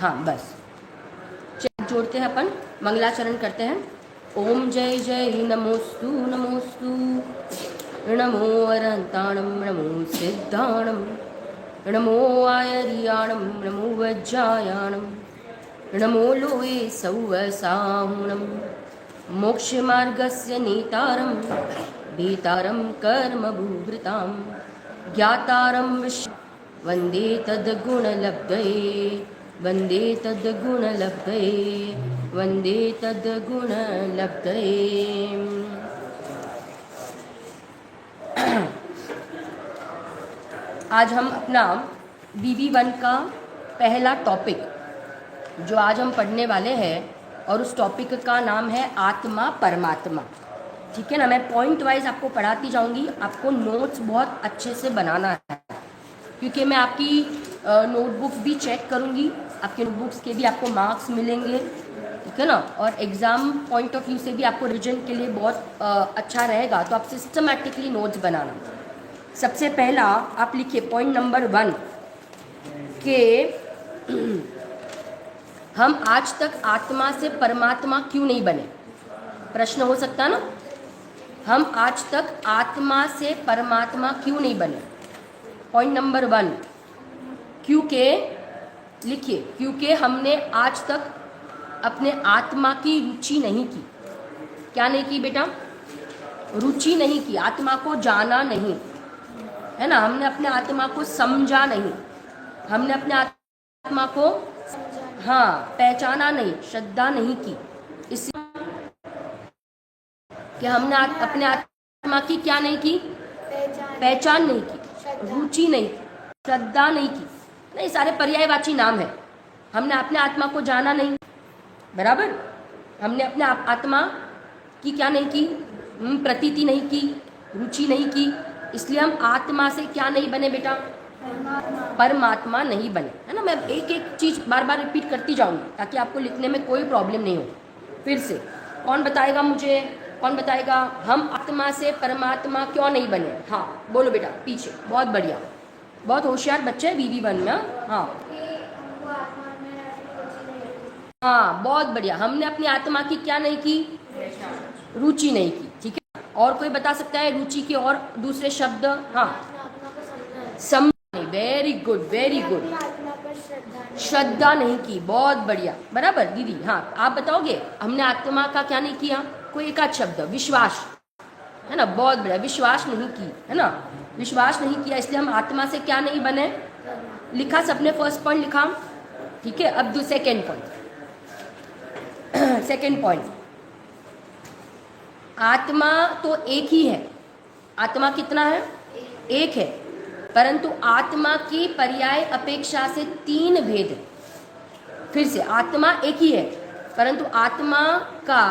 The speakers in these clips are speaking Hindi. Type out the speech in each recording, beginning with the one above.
हाँ बस जोड़ते हैं अपन, मंगलाचरण करते हैं। ओम जय जय नमोस्तु नमोस्तु, नमो अरंताणम नमो सिद्धाणम, नमो आयर्याणम नमो वज्रायाणम, नमो लोये सौवसाहुणम, मोक्षमार्गस्य नेतारं भीतारं कर्मभूभृतां, ज्ञातारं विश्व वन्दे तद्गुणलब्धये, वन्दे तद्गुणलब्धये, वन्दे तद्गुणलब्धये। आज हम अपना BB1 का पहला टॉपिक जो आज हम पढ़ने वाले हैं, और उस टॉपिक का नाम है आत्मा परमात्मा। ठीक है ना, मैं पॉइंट वाइज आपको पढ़ाती जाऊंगी। आपको नोट्स बहुत अच्छे से बनाना है, क्योंकि मैं आपकी नोटबुक्स भी चेक करूंगी, आपके नोटबुक्स के भी आपको मार्क्स मिलेंगे। ठीक है ना, और एग्ज़ाम पॉइंट ऑफ व्यू से भी आपको रिविजन के लिए बहुत अच्छा रहेगा। तो आप सिस्टमैटिकली नोट्स बनाना। सबसे पहला आप लिखिए पॉइंट नंबर 1 के हम आज तक आत्मा से परमात्मा क्यों नहीं बने। प्रश्न हो सकता ना, हम आज तक आत्मा से परमात्मा क्यों नहीं बने। पॉइंट नंबर 1, क्योंकि लिखिए, क्योंकि हमने आज तक अपने आत्मा की रुचि नहीं की। क्या नहीं की बेटा? रुचि नहीं की, आत्मा को जाना नहीं, है ना। हमने अपने आत्मा को समझा नहीं, हमने अपने आत्मा को पहचाना नहीं, श्रद्धा नहीं की। इसलिए कि हमने अपने आत्मा की क्या नहीं की? पहचान नहीं की, रुचि नहीं की, श्रद्धा नहीं की। नहीं, सारे पर्यायवाची नाम है। हमने अपने आत्मा को जाना नहीं, बराबर। हमने अपने आत्मा की क्या नहीं की? प्रतीति नहीं की, रुचि नहीं की। इसलिए हम आत्मा से क्या नहीं बने बेटा? परमात्मा नहीं बने, है ना। मैं एक एक चीज़ बार बार रिपीट करती जाऊंगी ताकि आपको लिखने में कोई प्रॉब्लम नहीं हो। फिर से कौन बताएगा मुझे? कौन बताएगा हम आत्मा से परमात्मा क्यों नहीं बने? हाँ बोलो बेटा, पीछे। बहुत बढ़िया, बहुत होशियार बच्चे हैं BB1 में। हाँ बहुत बढ़िया। हमने अपनी आत्मा की क्या नहीं की? रुचि नहीं की। ठीक है, और कोई बता सकता है रुचि के और दूसरे शब्द? हाँ, समझ। Very good, very good. श्रद्धा नहीं की, बहुत बढ़िया, बराबर दीदी। हाँ आप बताओगे हमने आत्मा का क्या नहीं किया? कोई एक आध शब्द? विश्वास, है ना। बहुत बढ़िया, विश्वास नहीं की, है ना। विश्वास नहीं किया, इसलिए हम आत्मा से क्या नहीं बने। लिखा सबने? फर्स्ट पॉइंट लिखा? ठीक है, अब सेकेंड पॉइंट। सेकेंड पॉइंट, आत्मा तो एक ही है। आत्मा कितना है? एक है, परंतु आत्मा की पर्याय अपेक्षा से 3 भेद है। फिर से, आत्मा एक ही है, परंतु आत्मा का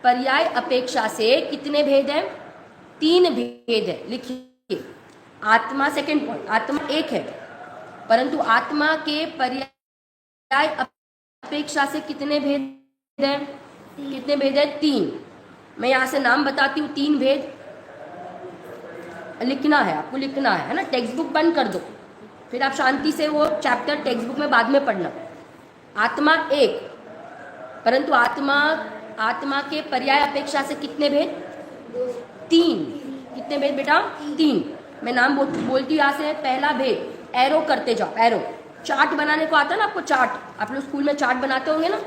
पर्याय अपेक्षा से कितने भेद हैं? 3 भेद है। लिखिए आत्मा, सेकेंड पॉइंट, आत्मा एक है, परंतु आत्मा के पर्याय अपेक्षा से कितने भेद हैं? कितने भेद है? 3। मैं यहाँ से नाम बताती हूँ। 3 भेद लिखना है आपको, लिखना है ना। टेक्स्ट बुक बंद कर दो, फिर आप शांति से वो चैप्टर टेक्स्ट बुक में बाद में पढ़ना। आत्मा एक, परंतु आत्मा के पर्याय अपेक्षा से कितने भेद? 3। कितने भेद बेटा? 3। मैं नाम बोलती हूँ यहाँ से। पहला भेद, एरो करते जाओ, एरो। चार्ट बनाने को आता है ना आपको? चार्ट, आप लोग स्कूल में चार्ट बनाते होंगे ना,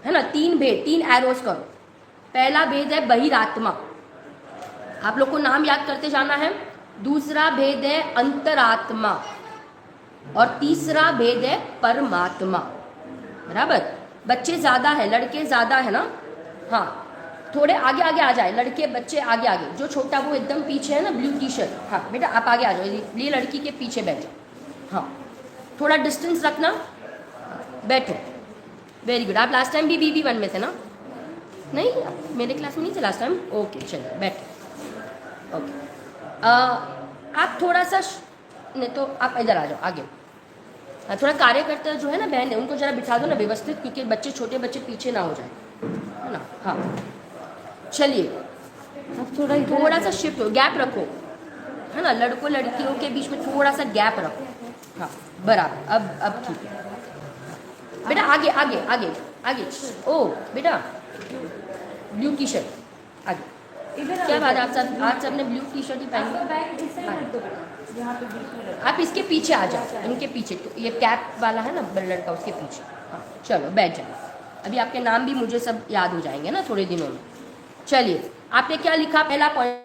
है ना। 3 भेद, 3 एरोस करो। पहला भेद है बहिरात्मा, आप लोग को नाम याद करते जाना है। दूसरा भेद है अंतरात्मा, और तीसरा भेद है परमात्मा, बराबर। बच्चे ज़्यादा है, लड़के ज़्यादा है ना। हाँ, थोड़े आगे आगे आ जाए लड़के, बच्चे आगे आगे। जो छोटा वो एकदम पीछे है ना, ब्लू टी-शर्ट। हाँ बेटा आप आगे आ जाओ, ये लड़की के पीछे बैठो। हाँ, थोड़ा डिस्टेंस रखना, बैठो। Very good. आप लास्ट टाइम भी BB1 में थे ना? नहीं, मेरे क्लास में नहीं थे लास्ट टाइम। ओके चलिए बैठो। ओके, आप थोड़ा सा नहीं तो आप इधर आ जाओ आगे। थोड़ा कार्यकर्ता जो है ना बहन है, उनको जरा बिठा दो ना व्यवस्थित, क्योंकि बच्चे, छोटे बच्चे पीछे ना हो जाए, है ना। हाँ चलिए, अब थोड़ा सा शिफ्ट हो, गैप रखो, है ना। लड़कों लड़कियों के बीच में थोड़ा सा गैप रखो। हाँ बराबर, अब ठीक है। बेटा आगे आगे आगे आगे। ओ बेटा ब्लू टी शर्ट आगे। क्या बात है, आप सब ने ब्लू टी शर्ट ही पहनी। आप इसके पीछे आ जाओ, इनके पीछे, तो ये कैप वाला है ना लड़का, उसके पीछे। हाँ चलो बैठ जाओ, अभी आपके नाम भी मुझे सब याद हो जाएंगे ना थोड़े दिनों में। चलिए आपने क्या लिखा, पहला पॉइंट,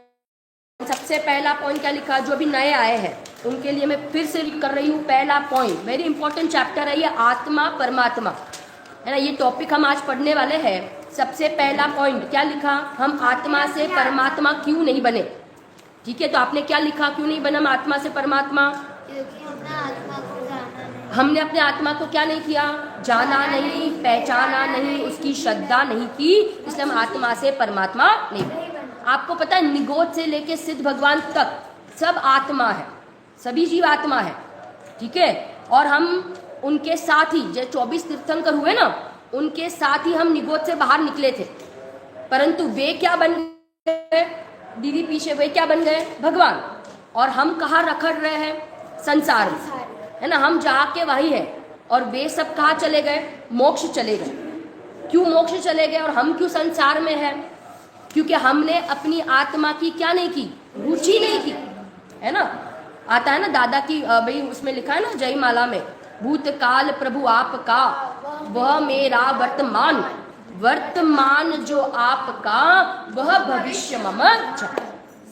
सबसे पहला पॉइंट क्या लिखा, जो भी नए आए हैं उनके लिए मैं फिर से कर रही हूँ। पहला पॉइंट वेरी इंपॉर्टेंट चैप्टर है ये, आत्मा परमात्मा है ना, ये टॉपिक हम आज पढ़ने वाले हैं। सबसे पहला पॉइंट क्या लिखा, हम आत्मा से परमात्मा क्यों नहीं बने। ठीक है, तो आपने क्या लिखा, क्यों नहीं बना हम आत्मा से परमात्मा, क्योंकि हमने अपने आत्मा को क्या नहीं किया, जाना नहीं, पहचाना नहीं, उसकी श्रद्धा नहीं की, इसलिए हम आत्मा से परमात्मा नहीं बने। आपको पता है निगोद से लेके सिद्ध भगवान तक सब आत्मा है, सभी जीव आत्मा है। ठीक है, और हम उनके साथ ही, जो 24 तीर्थंकर हुए ना, उनके साथ ही हम निगोद से बाहर निकले थे, परंतु वे क्या बन गए दीदी पीछे, वे क्या बन गए, भगवान। और हम कहाँ रखड़ रहे हैं, संसार में, है ना, हम जाके वही है। और वे सब कहाँ चले गए, मोक्ष चले गए। क्यों मोक्ष चले गए और हम क्यों संसार में हैं, क्योंकि हमने अपनी आत्मा की क्या नहीं की, रुचि नहीं की, है ना। आता है ना दादा की भाई, उसमें लिखा है ना जयमाला में, भूतकाल प्रभु आपका, वह मेरा वर्तमान, वर्तमान जो आपका वह भविष्य मम।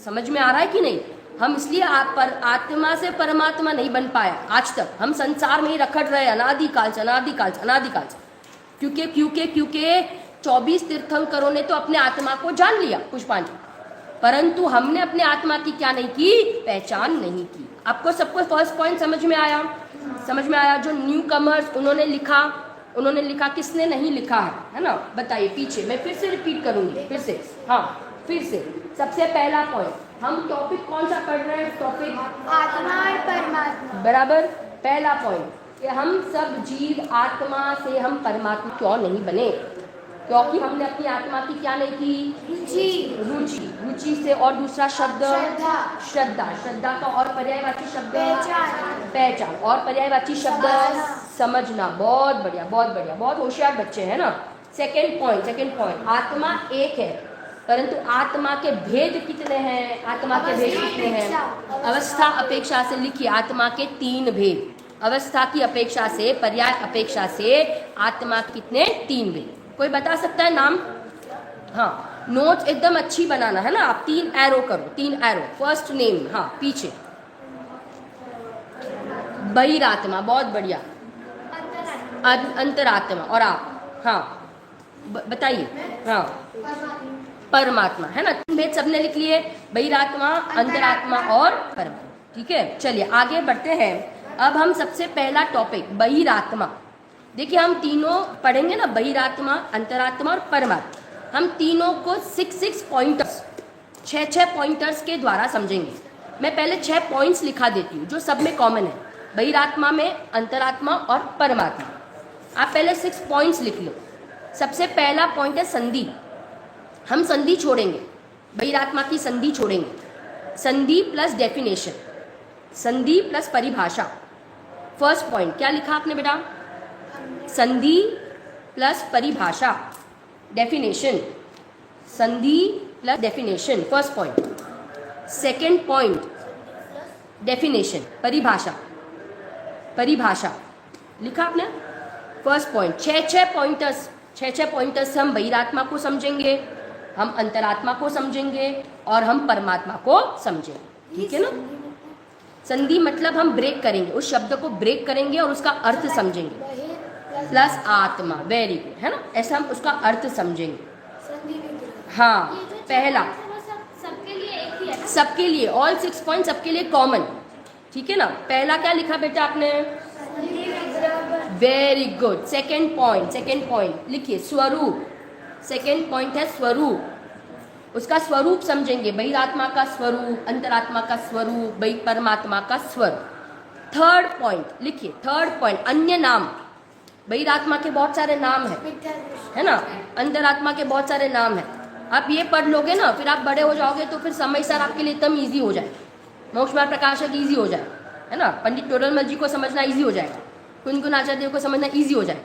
समझ में आ रहा है कि नहीं। हम इसलिए आप पर आत्मा से परमात्मा नहीं बन पाया आज तक, हम संसार में ही रखड़ रहे अनादिकाल से अनादिकाल से अनादिकाल से। क्योंकि क्योंकि क्योंकि 24 तीर्थंकरों ने तो अपने आत्मा को जान लिया पुष्पांजलि, परंतु हमने अपने आत्मा की क्या नहीं की, पहचान नहीं की। आपको सबको फर्स्ट पॉइंट समझ में आया, समझ में आया। जो न्यू कमर्स उन्होंने लिखा, किसने नहीं लिखा है ना, बताइए पीछे, मैं फिर से रिपीट करूंगी, फिर से, हाँ फिर से। सबसे पहला पॉइंट, हम टॉपिक कौन सा पढ़ रहे हैं, टॉपिक आत्मा और परमात्मा, बराबर। पहला पॉइंट कि हम सब जीव आत्मा से हम परमात्मा क्यों नहीं बने, क्योंकि हमने अपनी आत्मा की क्या नहीं की, रुचि से। और दूसरा शब्द श्रद्धा का और पर्यायवाची शब्द पहचान, और पर्यायवाची शब्द समझना। बहुत बढ़िया, बहुत बढ़िया, बहुत होशियार बच्चे हैं ना। सेकेंड पॉइंट, आत्मा एक है, परंतु आत्मा के भेद कितने हैं, आत्मा के भेद कितने हैं, अवस्था अपेक्षा से लिखिए, आत्मा के 3 भेद, अवस्था की अपेक्षा से, पर्याय अपेक्षा से आत्मा कितने, 3 भेद। कोई बता सकता है नाम, हाँ नोट एकदम अच्छी बनाना है ना, आप 3 एरो करो, 3 एरो। फर्स्ट नेम, हाँ पीछे, बहिरात्मा, बहुत बढ़िया, अंतरात्मा। और आप, हाँ बताइए, हाँ परमात्मा, है ना। 3 भेद सबने लिख लिए, बहिरात्मा, अंतरात्मा और परमात्मा। ठीक है, चलिए आगे बढ़ते हैं। अब हम सबसे पहला टॉपिक बहिरात्मा, देखिए हम तीनों पढ़ेंगे ना, बहिरात्मा, अंतरात्मा और परमात्मा। हम तीनों को 6 पॉइंटर्स, 6 पॉइंटर्स के द्वारा समझेंगे। मैं पहले 6 पॉइंट्स लिखा देती हूँ जो सब में कॉमन है, बहिरात्मा में, अंतरात्मा और परमात्मा। आप पहले 6 पॉइंट्स लिख लो। सबसे पहला पॉइंट है संधि, हम संधि छोड़ेंगे, बहिरात्मा की संधि छोड़ेंगे। संधि प्लस डेफिनेशन, संधि प्लस परिभाषा। फर्स्ट पॉइंट क्या लिखा आपने बेटा, संधि प्लस परिभाषा, डेफिनेशन, संधि plus definition, first point. Second point definition, परिभाषा, परिभाषा लिखा आपने। फर्स्ट पॉइंट, 6 पॉइंटर्स से हम बहिरात्मा को समझेंगे, हम अंतरात्मा को समझेंगे और हम परमात्मा को समझेंगे। ठीक है ना। संधि मतलब हम ब्रेक करेंगे, उस शब्द को ब्रेक करेंगे और उसका अर्थ समझेंगे। प्लस आत्मा, वेरी गुड, है ना, ऐसा हम उसका अर्थ समझेंगे। हाँ पहला सबके लिए एक ही है, सबके लिए, ऑल 6 पॉइंट सबके लिए कॉमन। ठीक है ना। पहला क्या लिखा बेटा आपने, वेरी गुड। सेकेंड पॉइंट लिखिए स्वरूप, सेकेंड पॉइंट है स्वरूप, उसका स्वरूप समझेंगे, बहिरात्मा का स्वरूप, अंतरात्मा का स्वरूप, परमात्मा का स्वरूप। थर्ड पॉइंट लिखिए, थर्ड पॉइंट अन्य नाम, बहिरात्मा के बहुत सारे नाम है ना, अंतरात्मा के बहुत सारे नाम है। आप ये पढ़ लोगे ना, फिर आप बड़े हो जाओगे तो फिर समय सर आपके लिए एकदम ईजी हो जाए, मोक्ष मार्ग प्रकाशक ईजी हो जाए, है ना, पंडित टोडरमल जी को समझना ईजी हो जाएगा, कुंजकुन आचार्य देव को समझना ईजी हो जाए,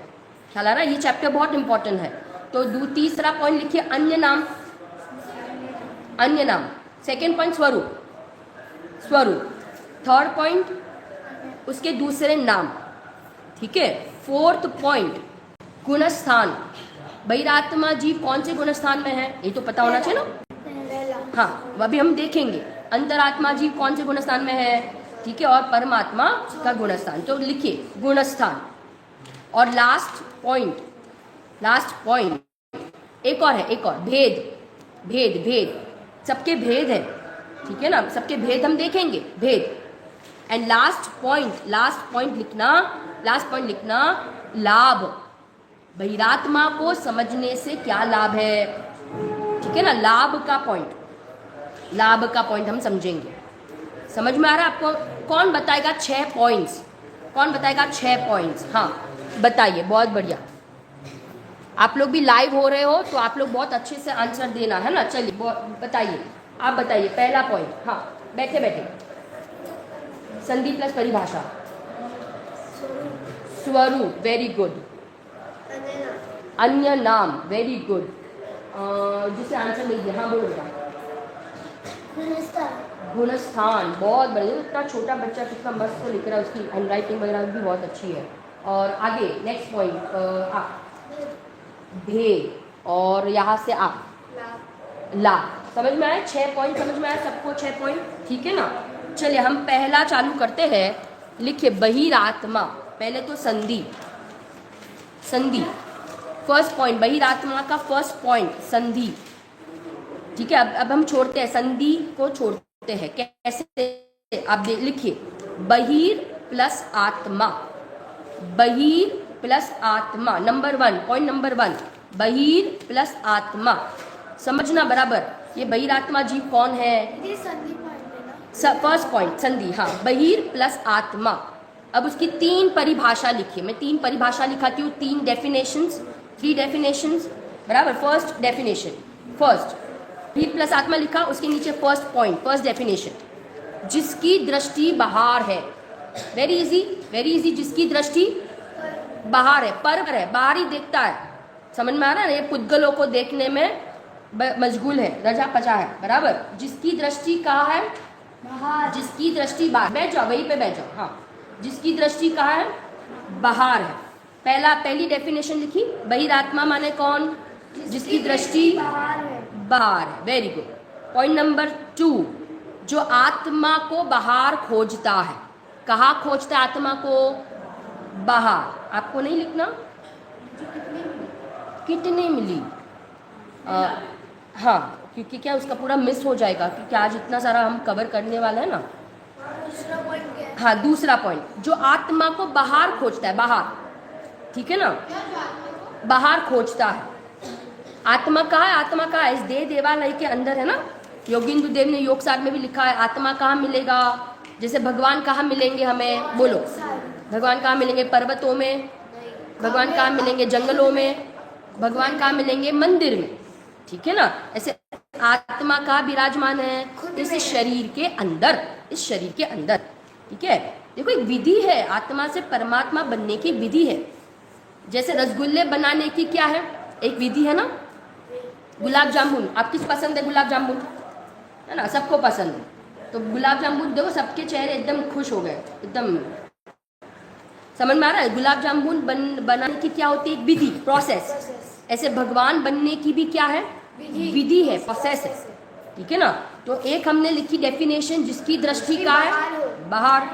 ख्याल आ रहा है? ये चैप्टर बहुत इंपॉर्टेंट है। तो तीसरा पॉइंट लिखिए अन्य नाम, अन्य नाम। सेकेंड पॉइंट स्वरूप, स्वरूप। थर्ड पॉइंट उसके दूसरे नाम, ठीक है। फोर्थ पॉइंट गुणस्थान, बहिरात्मा जीव कौन से गुणस्थान में है ये तो पता होना चाहिए ना। हाँ, अभी हम देखेंगे अंतरात्मा जीव कौन से गुणस्थान में है, ठीक है, और परमात्मा का गुणस्थान। तो लिखिए गुणस्थान। और लास्ट पॉइंट, लास्ट पॉइंट एक और है, एक और भेद, भेद, भेद, सबके भेद है, ठीक है ना, सबके भेद हम देखेंगे, भेद। एंड लास्ट पॉइंट लिखना, लास्ट पॉइंट लिखना लाभ, बहिरात्मा को समझने से क्या लाभ है, ठीक है ना, लाभ का पॉइंट, लाभ का पॉइंट हम समझेंगे। समझ में आ रहा है आपको? कौन बताएगा 6 पॉइंट्स, कौन बताएगा 6 पॉइंट्स? हाँ बताइए, बहुत बढ़िया। आप लोग भी लाइव हो रहे हो तो आप लोग बहुत अच्छे से आंसर देना है ना। चलिए बताइए, आप बताइए पहला पॉइंट। हाँ बैठे बैठे, संधि प्लस परिभाषा, स्वरूप, वेरी गुड। अन्य नाम, वेरी गुड। जिसे आंसर नहीं दिया, हाँ बोलो बेटा। गुणस्थान, बहुत बढ़िया। इतना छोटा बच्चा कितना मस्त लिख रहा है, उसकी हैंड राइटिंग वगैरह भी बहुत अच्छी है। और आगे नेक्स्ट पॉइंट भेद, और यहाँ से आप ला। समझ में आया? 6 पॉइंट समझ में आया सबको? 6 पॉइंट, ठीक है ना। चलिए हम पहला चालू करते हैं। लिखिए बहिरात्मा, पहले तो संधि, संधि फर्स्ट पॉइंट, बहिरात्मा का फर्स्ट पॉइंट संधि, ठीक है। अब हम छोड़ते हैं, संधि को छोड़ते हैं। कैसे? आप लिखिए बहिर प्लस आत्मा, बहिर प्लस आत्मा, नंबर 1, पॉइंट नंबर 1, बहिर प्लस आत्मा। समझना बराबर, ये बहिरात्मा जीव कौन है? फर्स्ट पॉइंट संधि, हाँ, बहिर प्लस आत्मा। अब उसकी 3 परिभाषा लिखिए। मैं 3 परिभाषा लिखाती हूँ, 3 डेफिनेशंस, 3 डेफिनेशंस, बराबर। फर्स्ट डेफिनेशन, फर्स्ट बहिर प्लस आत्मा लिखा, उसके नीचे फर्स्ट पॉइंट, फर्स्ट डेफिनेशन, जिसकी दृष्टि बाहर है। Very easy, very easy. जिसकी दृष्टि बाहर है, पर है, बाहर ही देखता है। समझ में आ रहा है? ये पुद्गलों को देखने में मशगूल है, रजा पचा है, बराबर। जिसकी दृष्टि कहाँ है? बाहर। जिसकी दृष्टि बाहर, बैठ जाओ वहीं पे बैठ जाओ। हाँ, जिसकी दृष्टि कहाँ है? बाहर है। पहली डेफिनेशन लिखी, बहिरात्मा माने कौन? जिसकी दृष्टि बाहर है, वेरी गुड। पॉइंट नंबर 2, जो आत्मा को बाहर खोजता है। कहाँ खोजता है आत्मा को? बाहर। आपको नहीं लिखना कितने मिली, हाँ, क्योंकि क्या उसका पूरा मिस हो जाएगा, क्योंकि आज इतना सारा हम कवर करने वाला है ना। हाँ, दूसरा पॉइंट, जो आत्मा को बाहर खोजता है, बाहर, ठीक है ना, बाहर खोजता है। आत्मा कहाँ है? आत्मा कहाँ है? इस देवालय के अंदर है ना। योगिंद्र देव ने योग सार में भी लिखा है आत्मा कहाँ मिलेगा। जैसे भगवान कहाँ मिलेंगे हमें, बोलो। भगवान कहाँ मिलेंगे? पर्वतों में। भगवान कहाँ मिलेंगे? जंगलों में। भगवान कहाँ मिलेंगे? मंदिर में, ठीक है ना। ऐसे आत्मा कहाँ विराजमान है? इस शरीर के अंदर, इस शरीर के अंदर, ठीक है। देखो एक विधि है, आत्मा से परमात्मा बनने की विधि है। जैसे रसगुल्ले बनाने की क्या है, एक विधि है ना। गुलाब जामुन, आप किस पसंद है? गुलाब जामुन है ना, सबको पसंद है। तो गुलाब जामुन देखो, सबके चेहरे एकदम खुश हो गए, एकदम। समझ में आ रहा है? गुलाब जामुन बनाने की क्या होती है? एक विधि, प्रोसेस। ऐसे भगवान बनने की भी क्या है? विधि है, प्रोसेस है, ठीक है ना। तो एक हमने लिखी डेफिनेशन, जिसकी दृष्टि का है? बाहर।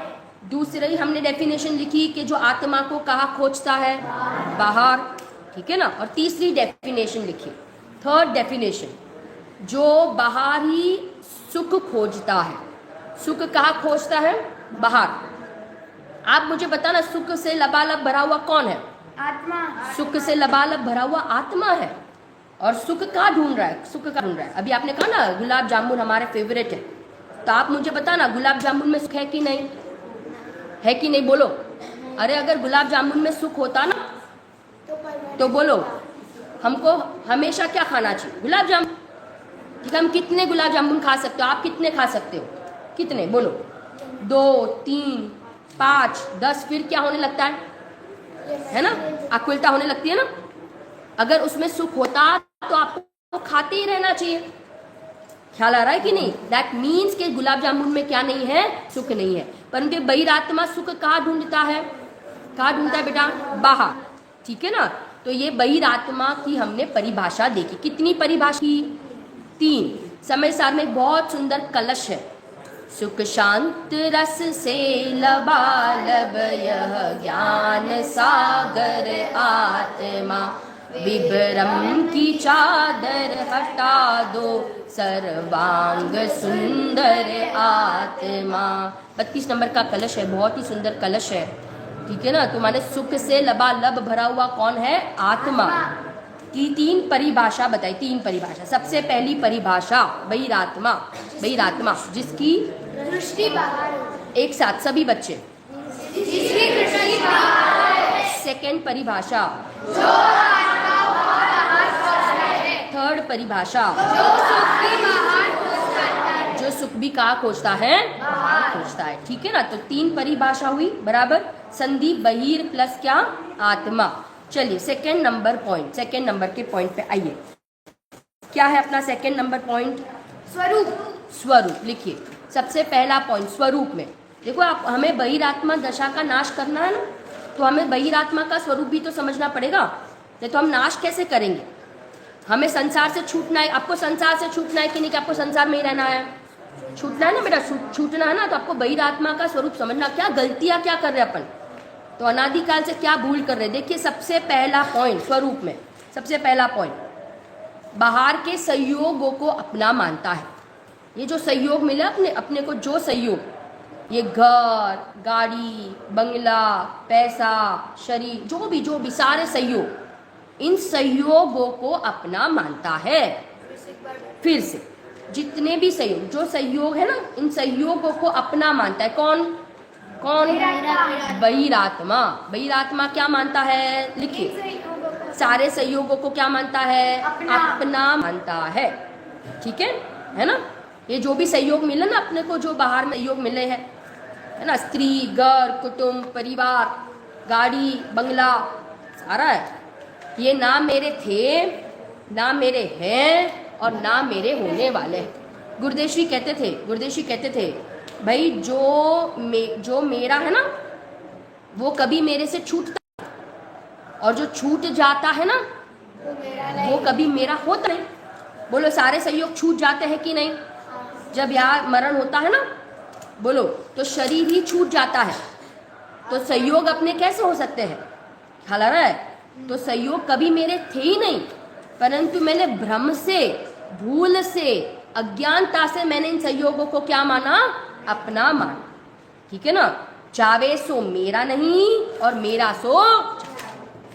दूसरी हमने डेफिनेशन लिखी कि जो आत्मा को कहाँ खोजता है? बाहर, ठीक है ना। और तीसरी डेफिनेशन लिखी, थर्ड डेफिनेशन, जो बाहर ही सुख खोजता है। सुख कहाँ खोजता है? बाहर। आप मुझे बताना, सुख से लबालब भरा हुआ कौन है? आत्मा। सुख से लबालब भरा हुआ आत्मा है। और सुख कहाँ ढूंढ रहा है? सुख कहाँ ढूंढ रहा है? अभी आपने कहा ना गुलाब जामुन हमारे फेवरेट है, तो आप मुझे बताना गुलाब जामुन में सुख है कि नहीं? है कि नहीं? बोलो। अरे अगर गुलाब जामुन में सुख होता ना तो बोलो, हमको हमेशा क्या खाना चाहिए? गुलाब जामुन, ठीक है। हम कितने गुलाब जामुन खा सकते हो? आप कितने खा सकते हो? कितने बोलो? 2, 3, 5, 10, फिर क्या होने लगता है? है ना, आकुलता होने लगती है ना। अगर उसमें सुख होता तो आपको खाते ही रहना चाहिए। ख्याल आ रहा है कि नहीं? दैट मीन्स के गुलाब जामुन में क्या नहीं है, सुख नहीं है। परंतु बहिरात्मा सुख कहाँ ढूंढता है, कहाँ ढूंढता है बेटा? बाहर। ठीक है ना। तो ये बहिरात्मा की हमने परिभाषा देखी। कितनी परिभाषा की? 3। समय सार में बहुत सुंदर कलश है। सुख शांत रस से लबालब यह ज्ञान सागर आत्मा, विभ्रम की चादर हटा दो सर्वांग सुंदर आत्मा। 32 नंबर का कलश है, बहुत ही सुंदर कलश है। ठीक है ना। तो माने सुख से लबालब भरा हुआ कौन है? आत्मा की 3 परिभाषा बताई। 3 परिभाषा। सबसे पहली परिभाषा बहिरात्मा, बहिरात्मा जिसकी दृष्टि बाहर, एक साथ सभी बच्चे। जिसकी दृष्टि बाहर, सेकेंड परिभाषा जो आत्मा बाहर खोजता है, थर्ड परिभाषा जो सुख भी बाहर खोजता है, जो सुख भी कहाँ खोजता है? बाहर खोजता है। ठीक है ना। तो 3 परिभाषा हुई बराबर। संधि बहिर प्लस क्या? आत्मा। चलिए second number point, second number के पॉइंट पे आइए। क्या है अपना सेकेंड नंबर पॉइंट? स्वरूप। स्वरूप। लिखिए सबसे पहला पॉइंट स्वरूप में। देखो आप, हमें बहिरात्मा दशा का नाश करना है ना, तो हमें बहिरात्मा का स्वरूप भी तो समझना पड़ेगा। नहीं तो हम नाश कैसे करेंगे? हमें संसार से छूटना है। आपको संसार से छूटना है कि नहीं, कि आपको संसार में ही रहना है? छूटना है ना बेटा, छूटना है ना। तो आपको बहिरात्मा का स्वरूप समझना, क्या गलतियां क्या कर रहे हैं अपन, तो अनादिकाल से क्या भूल कर रहे हैं। देखिए सबसे पहला पॉइंट स्वरूप में, सबसे पहला पॉइंट बाहर के संयोगों को अपना मानता है। ये जो सहयोग मिला अपने अपने को, जो सहयोग, ये घर, गाड़ी, बंगला, पैसा, शरीर, जो भी सारे सहयोग, इन सहयोगों को अपना मानता है। फिर से जितने भी सहयोग, जो सहयोग है ना, इन सहयोगों को अपना मानता है। कौन कौन? बहिरात्मा। बहिरात्मा क्या मानता है? लिखिए सारे सहयोगों को क्या मानता है? अपना मानता है। ठीक है ना। ये जो भी सहयोग मिले ना अपने को, जो बाहर में सहयोग मिले हैं, है ना, स्त्री, घर, कुटुंब, परिवार, गाड़ी, बंगला, सारा है, ये ना मेरे थे, ना मेरे हैं और ना मेरे होने वाले हैं। गुरुदेव कहते थे भाई जो मेरा है ना, वो कभी मेरे से छूटता है, और जो छूट जाता है ना, वो कभी मेरा होता नहीं। बोलो सारे सहयोग छूट जाते हैं कि नहीं? जब यहाँ मरण होता है ना, बोलो, तो शरीर ही छूट जाता है, तो सहयोग अपने कैसे हो सकते हैं? ख्याल आ रहा है? तो सहयोग कभी मेरे थे ही नहीं, परंतु मैंने भ्रम से, भूल से, अज्ञानता से मैंने इन सहयोगों को क्या माना? अपना माना। ठीक है ना। जावे सो मेरा नहीं और मेरा सो,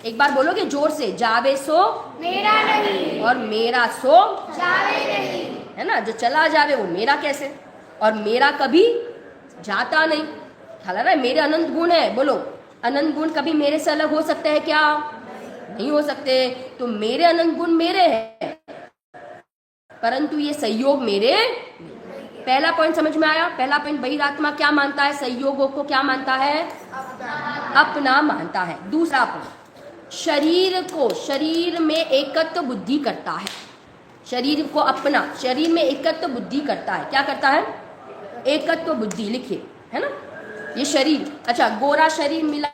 एक बार बोलोगे जोर से, जावे सो मेरा नहीं और मेरा सो जावे नहीं, है ना। जो चला जावे वो मेरा कैसे, और मेरा कभी जाता नहीं। ख्याल आ रहा है? मेरे अनंत गुण है। बोलो अनंत गुण कभी मेरे से अलग हो सकते हैं क्या? नहीं हो सकते। तो मेरे अनंत गुण मेरे हैं, परंतु ये संयोग मेरे। पहला पॉइंट समझ में आया? पहला पॉइंट, बहिरात्मा क्या मानता है? संयोगों को क्या मानता है? अपना मानता है। दूसरा पॉइंट, शरीर में एकत्व बुद्धि करता है। शरीर को अपना, शरीर में एकत्व बुद्धि करता है। क्या करता है? एकत्व बुद्धि। लिखिए, है ना, ये शरीर, अच्छा गोरा शरीर मिला,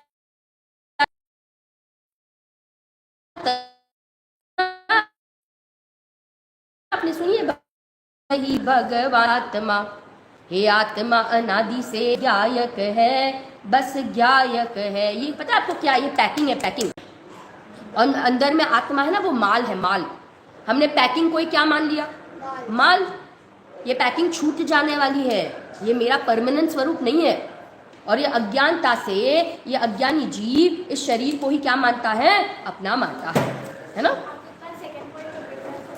आपने सुनिए, ही भगवान आत्मा, हे आत्मा अनादि से ज्ञायक है, बस ज्ञायक है। ये पता है आपको क्या? ये पैकिंग है, पैकिंग। और अंदर में आत्मा है ना, वो माल है, माल। हमने पैकिंग को ही क्या मान लिया? माल। ये पैकिंग छूट जाने वाली है, ये मेरा परमानेंट स्वरूप नहीं है। और ये अज्ञानता से, ये अज्ञानी जीव इस शरीर को ही क्या मानता है? अपना मानता है ना।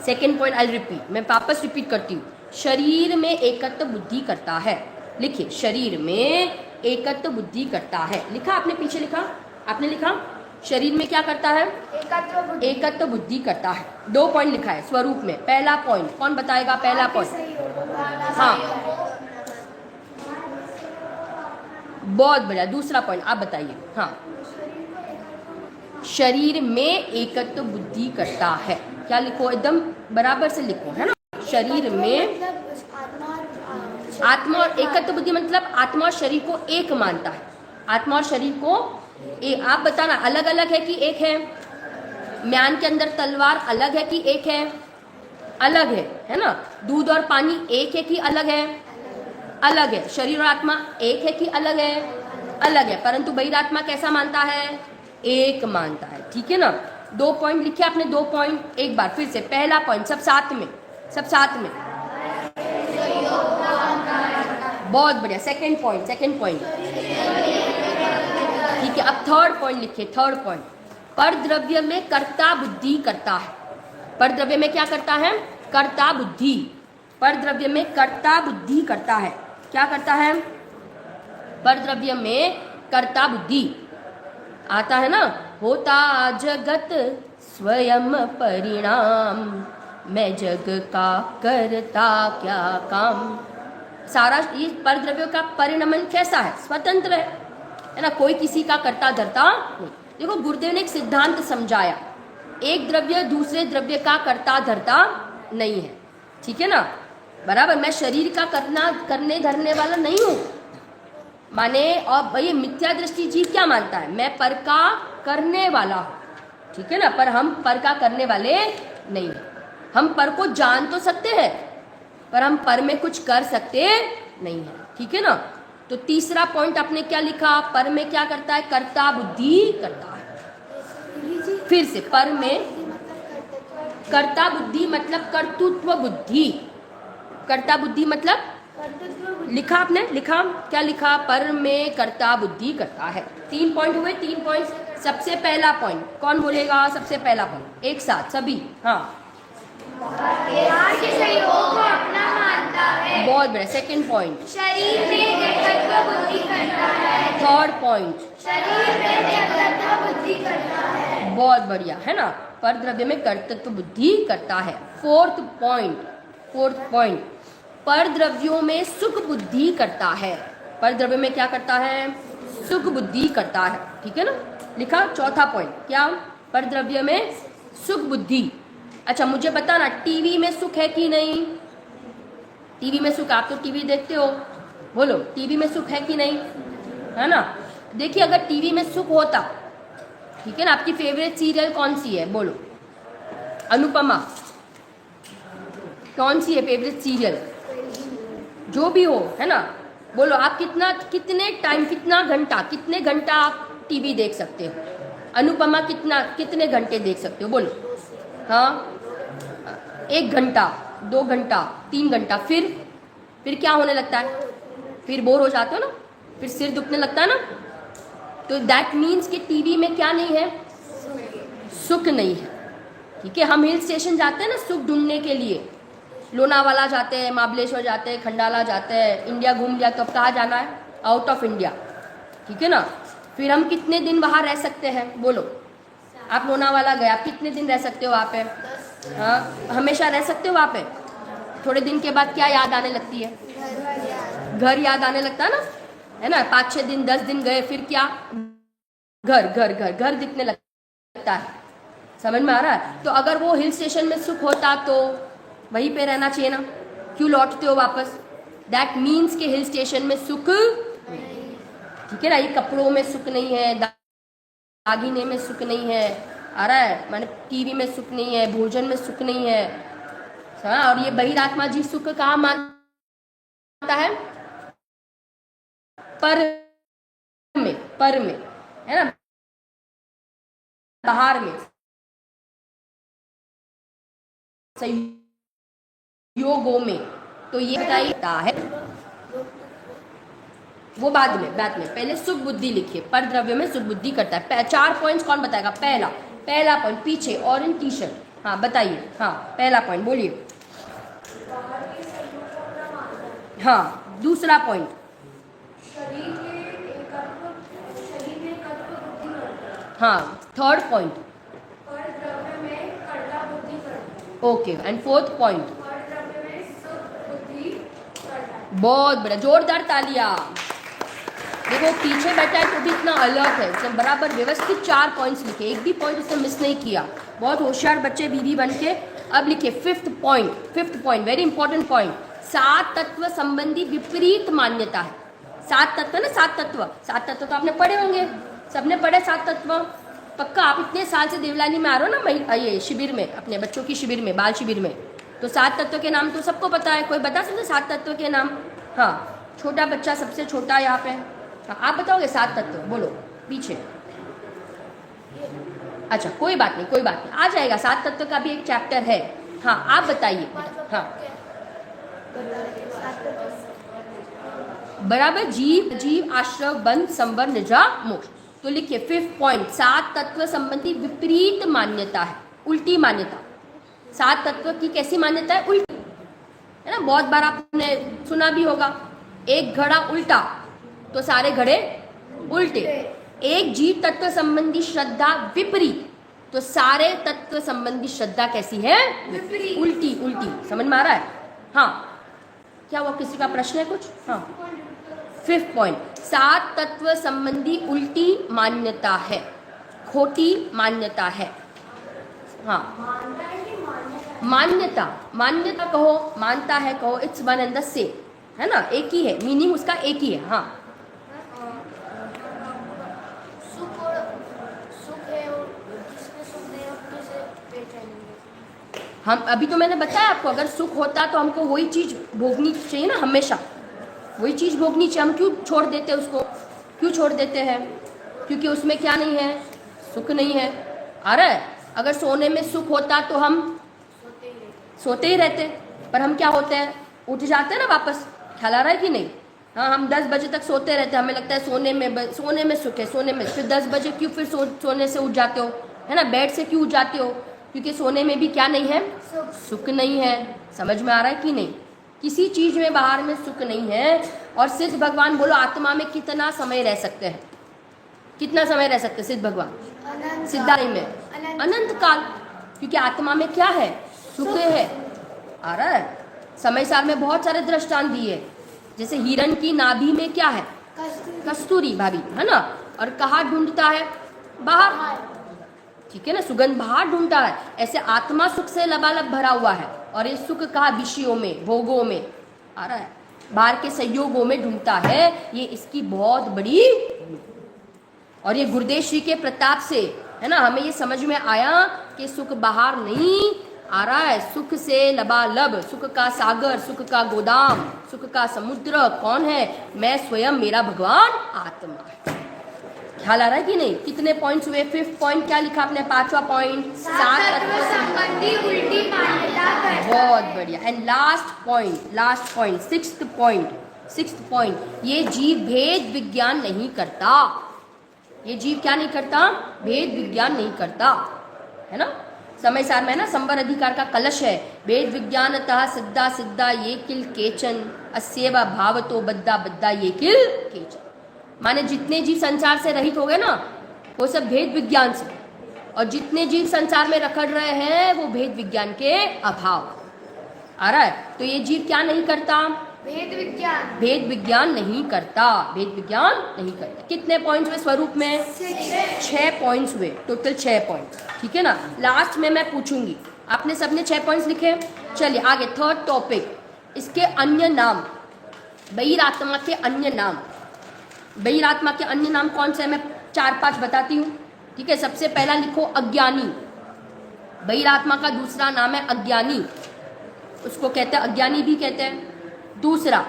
सेकेंड पॉइंट आई रिपीट, मैं वापस रिपीट करती हूँ। शरीर में एकत्व बुद्धि करता है। लिखिए, शरीर में एकत्व बुद्धि करता है। लिखा आपने? पीछे लिखा आपने? लिखा शरीर में क्या करता है? एकत्व बुद्धि करता है। 2 पॉइंट लिखा है स्वरूप में। पहला पॉइंट कौन बताएगा? पहला पॉइंट, हाँ बहुत बढ़िया। दूसरा पॉइंट आप बताइए। हाँ, शरीर में एकत्व बुद्धि करता है। क्या लिखो, एकदम बराबर से लिखो, है ना। शरीर में आत्मा और एकत्व बुद्धि मतलब आत्मा और शरीर को एक मानता है। आत्मा और शरीर को आप बताना अलग अलग है कि एक है। म्यान के अंदर तलवार अलग है कि एक है? अलग है ना। दूध और पानी एक है कि अलग है? अलग है। शरीर और आत्मा एक है कि अलग है? अलग है। परंतु बहिरात्मा कैसा मानता है? एक मानता है। ठीक है ना। 2 पॉइंट लिखे आपने, 2 पॉइंट एक बार फिर से। पहला पॉइंट सब साथ में, सब साथ में, बहुत बढ़िया। सेकंड पॉइंट ठीक है। अब थर्ड पॉइंट लिखिए। थर्ड पॉइंट, पर द्रव्य में कर्ता बुद्धि करता है। पर द्रव्य में क्या करता है? कर्ता बुद्धि। पर द्रव्य में कर्ता बुद्धि करता है। क्या करता है? पर द्रव्य में कर्ता बुद्धि आता है ना। होता जगत स्वयं परिणाम, मैं जग का करता क्या काम। सारा ये पर द्रव्यों का परिणमन कैसा है? स्वतंत्र है ना। कोई किसी का कर्ता धर्ता नहीं। देखो गुरुदेव ने एक सिद्धांत समझाया, एक द्रव्य दूसरे द्रव्य का कर्ता धर्ता नहीं है। ठीक है ना, बराबर। मैं शरीर का करने धरने वाला नहीं हूं माने। और भाई मिथ्या दृष्टि जीव क्या मानता है? मैं पर का करने वाला हूं। ठीक है ना, पर हम पर का करने वाले नहीं है। हम पर को जान तो सकते हैं पर हम पर में कुछ कर सकते नहीं है। ठीक है ना। तो तीसरा पॉइंट आपने क्या लिखा? पर में क्या करता है? कर्ता बुद्धि करता है। फिर से, पर में कर्ता बुद्धि मतलब कर्तृत्व बुद्धि। कर्ता बुद्धि मतलब लिखा आपने, लिखा क्या लिखा? पर में कर्ता बुद्धि करता है। 3 पॉइंट हुए, 3 पॉइंट। सबसे पहला पॉइंट कौन बोलेगा? सबसे पहला पॉइंट एक साथ सभी। हाँ, सहयोग को अपना मानता है। बहुत बढ़िया। सेकंड पॉइंट, शरीर में एकत्व बुद्धि करता है। थर्ड पॉइंट, शरीर में एकत्व बुद्धि करता है। बहुत बढ़िया, है ना। पर द्रव्य में कर्तृत्व बुद्धि करता है। फोर्थ पॉइंट, पर द्रव्यों में सुख बुद्धि करता है। पर द्रव्य में क्या करता है? सुख बुद्धि करता है। ठीक है ना, लिखा। चौथा पॉइंट क्या? पर द्रव्य में सुख बुद्धि। अच्छा मुझे बताना, टीवी में सुख है कि नहीं? टीवी में सुख, आप तो टीवी देखते हो, बोलो टीवी में सुख है कि नहीं? है ना। देखिए अगर टीवी में सुख होता, ठीक है ना, आपकी फेवरेट सीरियल कौन सी है? बोलो। अनुपमा। कौन सी है फेवरेट सीरियल? जो भी हो, है ना। बोलो आप कितने टाइम, कितने घंटा आप टीवी देख सकते हो? अनुपमा कितने घंटे देख सकते हो? बोलो। हाँ, 1 घंटा, 2 घंटा, 3 घंटा। फिर क्या होने लगता है? फिर बोर हो जाते हो ना, फिर सिर दुखने लगता है ना। तो दैट मीन्स कि टीवी में क्या नहीं है? सुख नहीं है। ठीक है। हम हिल स्टेशन जाते हैं ना सुख ढूंढने के लिए, लोनावाला जाते हैं, महाबलेश्वर जाते हैं, खंडाला जाते हैं। इंडिया घूम लिया तो अब कहाँ जाना है? Out of India. ठीक है ना। फिर हम कितने दिन वहाँ रह सकते हैं? बोलो। आप लोनावाला गए, आप कितने दिन रह सकते हो वहाँ पे? हाँ, हमेशा रह सकते हो वहाँ पे? थोड़े दिन के बाद क्या याद आने लगती है? घर याद आने लगता है ना, है ना। 5-6 दिन 10 दिन गए, फिर क्या? घर दिखने लगता है। समझ में आ रहा है? तो अगर वो हिल स्टेशन में सुख होता तो वहीं पे रहना चाहिए ना, क्यों लौटते हो वापस? दैट मीन्स के हिल स्टेशन में सुख, ठीक है ना। ये कपड़ों में सुख नहीं है, दागिने में सुख नहीं है, आ रहा है, माने टीवी में सुख नहीं है, भोजन में सुख नहीं है। और ये बहिरात्मा जी सुख कहाँ मानता है? पर में, है ना, बाहर में, संयोगों में। तो ये बताइए है वो बाद में पहले सुख बुद्धि लिखिए। पर द्रव्य में सुख बुद्धि करता है। 4 पॉइंट्स कौन बताएगा? पहला पॉइंट पीछे ऑरेंज टी शर्ट। हाँ बताइए। हाँ पहला पॉइंट बोलिए। हाँ दूसरा पॉइंट, हाँ third point, okay. And fourth point, बहुत बड़ा, जोरदार तालियां। देखो पीछे बैठा है तो भी इतना अलर्ट है, उसने बराबर व्यवस्थित 4 पॉइंट्स लिखे, एक भी पॉइंट उसने मिस नहीं किया। बहुत होशियार बच्चे बीवी बन के। अब लिखे fifth point very important point, 7 तत्व संबंधी विपरीत मान्यता है। 7 तत्व ना, 7 तत्व तो आपने पढ़े होंगे, सबने पढ़े 7 तत्व पक्का। आप इतने साल से देवलानी में आ रहे हो ना, ये शिविर में, अपने बच्चों की शिविर में, बाल शिविर में, तो 7 तत्व के नाम तो सबको पता है। कोई बता सकते 7 तत्व के नाम? हाँ, छोटा बच्चा सबसे छोटा यहाँ पे। हाँ, आप बताओगे 7 तत्व, बोलो पीछे। अच्छा कोई बात नहीं, आ जाएगा, 7 तत्व का भी एक चैप्टर है। हाँ आप बताइए। हाँ बराबर, जीव आश्रव बंध संवर निजा मोक्ष। तो लिखिए 5th पॉइंट, 7 तत्व संबंधी विपरीत मान्यता है, उल्टी मान्यता। 7 तत्व की कैसी मान्यता है? उल्टी, है ना। बहुत बार आपने सुना भी होगा, एक घड़ा उल्टा तो सारे घड़े उल्टे। एक जीव तत्व संबंधी श्रद्धा विपरीत, तो सारे तत्व संबंधी श्रद्धा कैसी है? उल्टी। समझ में आ रहा है? हाँ, क्या हुआ, किसी का प्रश्न है कुछ? हाँ 5th पॉइंट, 7 तत्व संबंधी उल्टी मान्यता है, खोटी मान्यता है। हाँ मान्यता कहो, मानता है कहो, it's one and the same, है ना, एक ही है, मीनिंग उसका एक ही है। हाँ हम अभी तो मैंने बताया आपको, अगर सुख होता तो हमको वही चीज भोगनी चाहिए ना, हमेशा वही चीज भोगनी चाहिए। हम क्यों छोड़ देते उसको, क्यों छोड़ देते हैं? क्योंकि उसमें क्या नहीं है? सुख नहीं है। आ रहा है? अगर सोने में सुख होता तो हम सोते ही रहते, पर हम क्या होते हैं, उठ जाते हैं ना वापस। ख्याल आ रहा है कि नहीं? हाँ, हम 10 बजे तक सोते रहते हैं, हमें लगता है सोने में सुख है, सोने में। फिर 10 बजे क्यों फिर सोने से उठ जाते हो, है ना, बेड से क्यों उठ जाते हो? क्योंकि सोने में भी क्या नहीं है? सुख नहीं है। समझ में आ रहा है कि नहीं? किसी चीज में बाहर में सुख नहीं है। और सिद्ध भगवान बोलो आत्मा में कितना समय रह सकते हैं? कितना समय रह सकते हैं सिद्ध भगवान? सिद्धाई में अनंत काल, क्योंकि आत्मा में क्या है? सुख है। आ रहा है? समय सार में बहुत सारे दृष्टांत दिए, जैसे हिरण की नाभि में क्या है? कस्तूरी भाभी, है ना। और कहाँ ढूंढता है? बाहर, ठीक है ना, सुगंध बाहर ढूंढता है। ऐसे आत्मा सुख से लबालब भरा हुआ है, और ये सुख कहा? विषयों में, भोगों में। आ रहा है? बाहर के संयोगों में ढूंढता है। ये इसकी बहुत बड़ी, और ये गुरुदेव श्री के प्रताप से, है ना, हमें ये समझ में आया कि सुख बाहर नहीं आ रहा है, सुख से लबालब, सुख का सागर, सुख का गोदाम, सुख का समुद्र कौन है? मैं स्वयं, मेरा भगवान आत्मा है। ख्याल आ रहा है कि नहीं? कितने पॉइंट्स हुए? 5th पॉइंट क्या लिखा आपने? 5वां पॉइंट, 7 तत्व संबंधी उल्टी मान्यता। बहुत बढ़िया। And last point 6th point, ये जीव भेद विज्ञान नहीं करता। ये जीव क्या नहीं करता? भेद विज्ञान नहीं करता, है ना। समय सार में ना संवर अधिकार का कलश है, भेद विज्ञानतः सिद्धा ये किल केचन, अस्येव भावतो बद्धा ये किल केचन। माने जितने जीव संसार से रहित हो गए ना, वो सब भेद विज्ञान से, और जितने जीव संसार में रखड़ रहे हैं वो भेद विज्ञान के अभाव। आ रहा है? तो ये जीव क्या नहीं करता? भेद विज्ञान नहीं करता, कितने पॉइंट्स हुए स्वरूप में? 6 पॉइंट्स हुए, टोटल 6 पॉइंट्स, ठीक है ना। लास्ट में मैं पूछूंगी, आपने सबने 6 पॉइंट्स लिखे? चलिए आगे 3rd टॉपिक, इसके अन्य नाम, बहिरात्मा के अन्य नाम। बहिरात्मा के अन्य नाम कौन से हैं? मैं 4-5 बताती हूँ, ठीक है। सबसे पहला लिखो अज्ञानी। बहिरात्मा का दूसरा नाम है अज्ञानी, उसको कहते हैं अज्ञानी भी कहते हैं। दूसरा,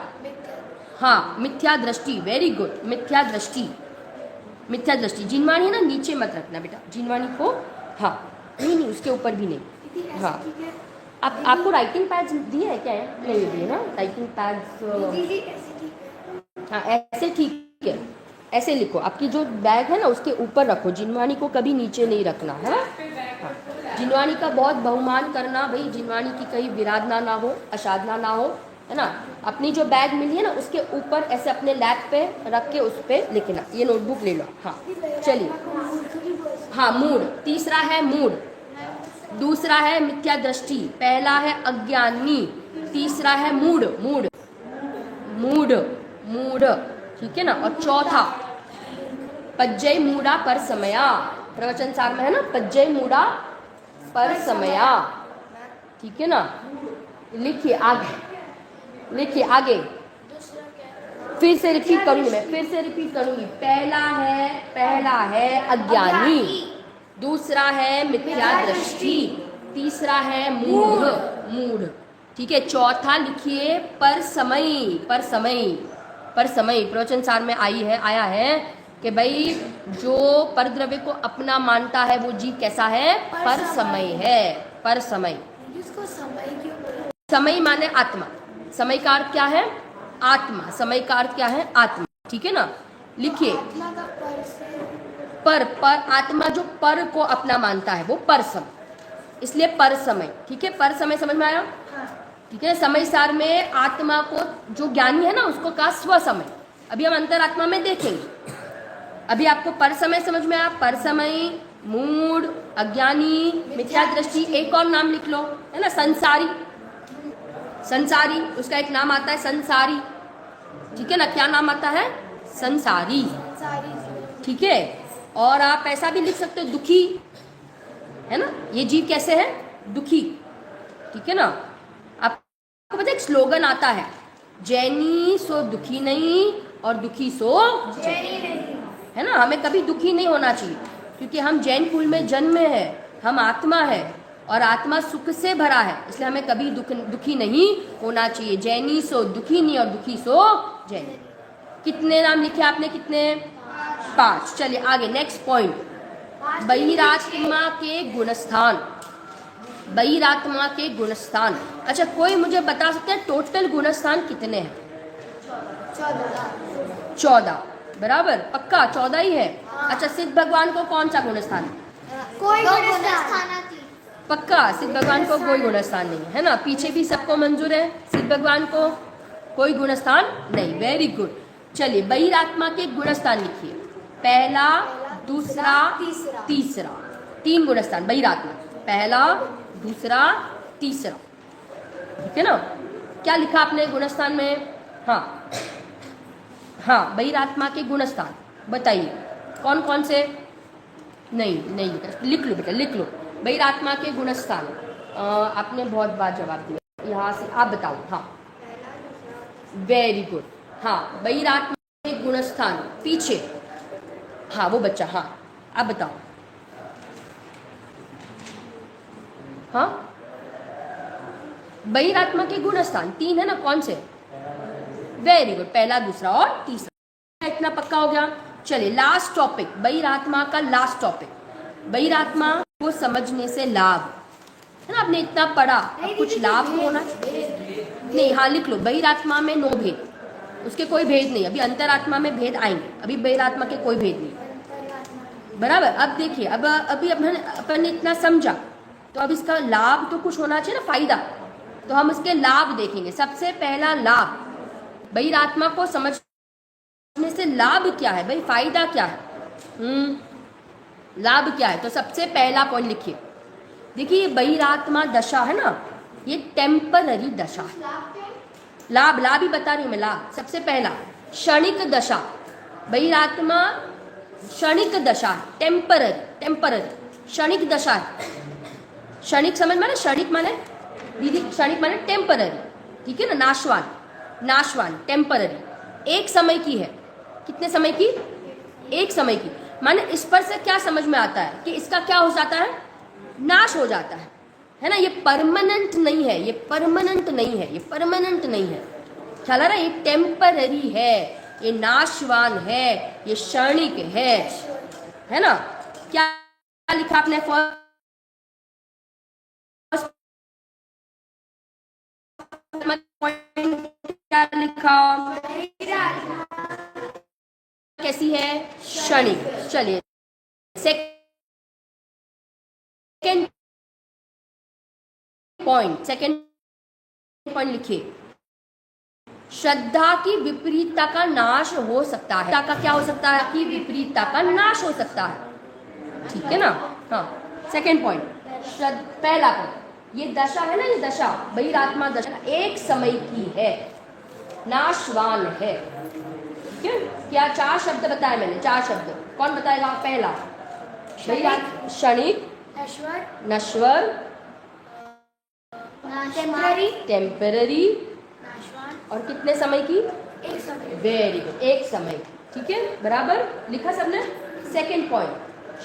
हाँ, मिथ्या दृष्टि, वेरी गुड, मिथ्या दृष्टि। जिनवाणी है ना, नीचे मत रखना बेटा जिनवाणी को, हाँ नहीं उसके ऊपर भी नहीं। हाँ, आपको राइटिंग पैड्स दिए है क्या? नहीं दिए ना राइटिंग पैड्स। हाँ ऐसे ठीक है, ऐसे लिखो। आपकी जो बैग है ना उसके ऊपर रखो, जिनवाणी को कभी नीचे नहीं रखना है। हाँ, जिनवाणी का बहुत बहुमान करना भाई, जिनवाणी की कहीं विराधना ना हो, असाधना ना हो, है ना। अपनी जो बैग मिली है ना उसके ऊपर ऐसे अपने लैप पे रख के उस पे लिखना। ये नोटबुक ले लो। हाँ चलिए, हाँ मूड, तीसरा है मूड, दूसरा है मिथ्या दृष्टि, पहला है अज्ञानी, तीसरा है मूड। ठीक है ना। और चौथा पज्जय मूढ़ा पर समया, प्रवचन सार में है ना, पज्जय मूढ़ा पर समया, ठीक है ना। लिखिए आगे, लिखिए आगे, फिर से रिपीट करूंगी मैं, फिर से रिपीट करूंगी। पहला है अज्ञानी, दूसरा है मिथ्या दृष्टि, तीसरा है मूढ़, ठीक है। चौथा लिखिए पर समय, प्रवचन सार में आया है कि भाई जो परद्रव्य को अपना मानता है वो जीव कैसा है, पर समय है, पर समय। जिसको समय क्यों बोला? समय माने आत्मा, समय का अर्थ क्या है, आत्मा, समय का अर्थ क्या है, आत्मा, ठीक है ना। लिखिए आत्मा का पर से पर आत्मा जो पर को अपना मानता है वो पर समय, इसलिए पर समय, ठीक है। पर समय समझ में आया, हाँ। ठीक है। समय सार में आत्मा को जो ज्ञानी है ना उसको कहा स्व समय, अभी हम अंतरात्मा में देखेंगे। अभी आपको पर समय समझ में आया, पर समय, मूढ़, अज्ञानी, मिथ्या दृष्टि, एक और नाम लिख लो, है ना, संसारी, उसका एक नाम आता है संसारी, ठीक है ना। क्या नाम आता है, संसारी, ठीक है। और आप ऐसा भी लिख सकते हो दुखी, है ना, ये जीव कैसे है, दुखी, ठीक है ना। आपको पता है एक स्लोगन आता है, जैनी सो दुखी नहीं और दुखी सो जैनी नहीं, है ना। हमें कभी दुखी नहीं होना चाहिए, क्योंकि हम जैन कुल में जन्मे हैं, हम आत्मा है और आत्मा सुख से भरा है, इसलिए हमें कभी दुखी नहीं होना चाहिए। जैनी सो दुखी नहीं और दुखी सो जैनी। कितने नाम लिखे आपने, कितने, 5। चलिए आगे, नेक्स्ट पॉइंट, बहिरात्मा के गुणस्थान, बहिरात्मा के गुणस्थान। अच्छा, कोई मुझे बता सकते हैं टोटल गुणस्थान कितने हैं? 14, बराबर, पक्का 14 ही है। अच्छा, सिद्ध भगवान को कौन सा गुणस्थान है? कोई गुणस्थान, पक्का सिद्ध भगवान को कोई गुणस्थान नहीं है ना। पीछे भी सबको मंजूर है, सिद्ध भगवान को कोई गुणस्थान नहीं, वेरी गुड। चलिए बहिरात्मा के गुणस्थान लिखिए, पहला, दूसरा, तीसरा, 3 गुणस्थान बहिरात्मा, पहला, दूसरा, तीसरा, ठीक है ना। क्या लिखा आपने गुणस्थान में? हाँ, बहिरात्मा के गुणस्थान बताइए कौन कौन से? नहीं, लिख लो बेटा, लिख लो बहिरात्मा के गुणस्थान। आपने बहुत बार जवाब दिया, यहाँ से आप बताओ। हाँ, वेरी गुड। हाँ, बहिरात्मा के गुणस्थान पीछे, हाँ वो बच्चा, हाँ आप बताओ। हाँ, बहिरात्मा के गुणस्थान 3 है ना, कौन से? वेरी गुड, पहला, दूसरा और तीसरा, इतना पक्का हो गया। चलिए लास्ट टॉपिक, बहिरात्मा का लास्ट टॉपिक, बहिरात्मा को समझने से लाभ, है ना। आपने इतना पढ़ा, अब कुछ लाभ तो होना नहीं। हाँ लिख लो, बहिरात्मा में नो भेद, उसके कोई भेद नहीं। अभी अंतरात्मा में भेद आएंगे, अभी बहिरात्मा के कोई भेद नहीं, बराबर। अब देखिए, अब अभी अपन ने इतना समझा, तो अब इसका लाभ तो कुछ होना चाहिए ना, फायदा, तो हम इसके लाभ देखेंगे। सबसे पहला लाभ, बहिरात्मा को समझने से लाभ क्या है भाई, फायदा क्या है, लाभ क्या है? तो सबसे पहला पॉइंट लिखिए, देखिए बहिरात्मा दशा है ना, ये टेम्पररी दशा है। लाभ ही बता रही हूं मैं, लाभ सबसे पहला क्षणिक दशा, बहिरात्मा क्षणिक दशा है, टेम्पररी क्षणिक दशा है। क्षणिक समझ माने, क्षणिक माने दीदी, क्षणिक माने टेम्पररी, ठीक है ना। नाशवान टेम्पररी, एक समय की है। कितने समय की? एक समय की। माने इस पर से क्या समझ में आता है कि इसका क्या हो जाता है, नाश हो जाता है ना। ये परमानेंट नहीं है, ये परमानेंट नहीं है, ये परमानेंट नहीं है, ख्याल आ रहा है। ये टेम्पररी है, ये नाशवान है, ये क्षणिक है ना। क्या लिखा आपने फर्स्ट पॉइंट, क्या लिखा? कैसी है? क्षणिक। चलिए सेकंड पॉइंट लिखिए, श्रद्धा की विपरीतता का नाश हो सकता है। का क्या हो सकता है? कि विपरीतता का नाश हो सकता है, ठीक है ना। हाँ, सेकंड पॉइंट, पहला पॉइंट, ये दशा है ना, ये दशा बहिरात्मा दशा एक समय की है, नाशवान है, ठीक है। क्या 4 शब्द बताए मैंने, 4 शब्द, कौन बताएगा? पहला भैया, क्षणिक, नश्वर, नश्वर, टेम्पररी, टेम्पररी, नाशवान, और कितने समय की? एक समय। वेरी गुड, एक समय। ठीक है, बराबर लिखा सबने। सेकेंड पॉइंट,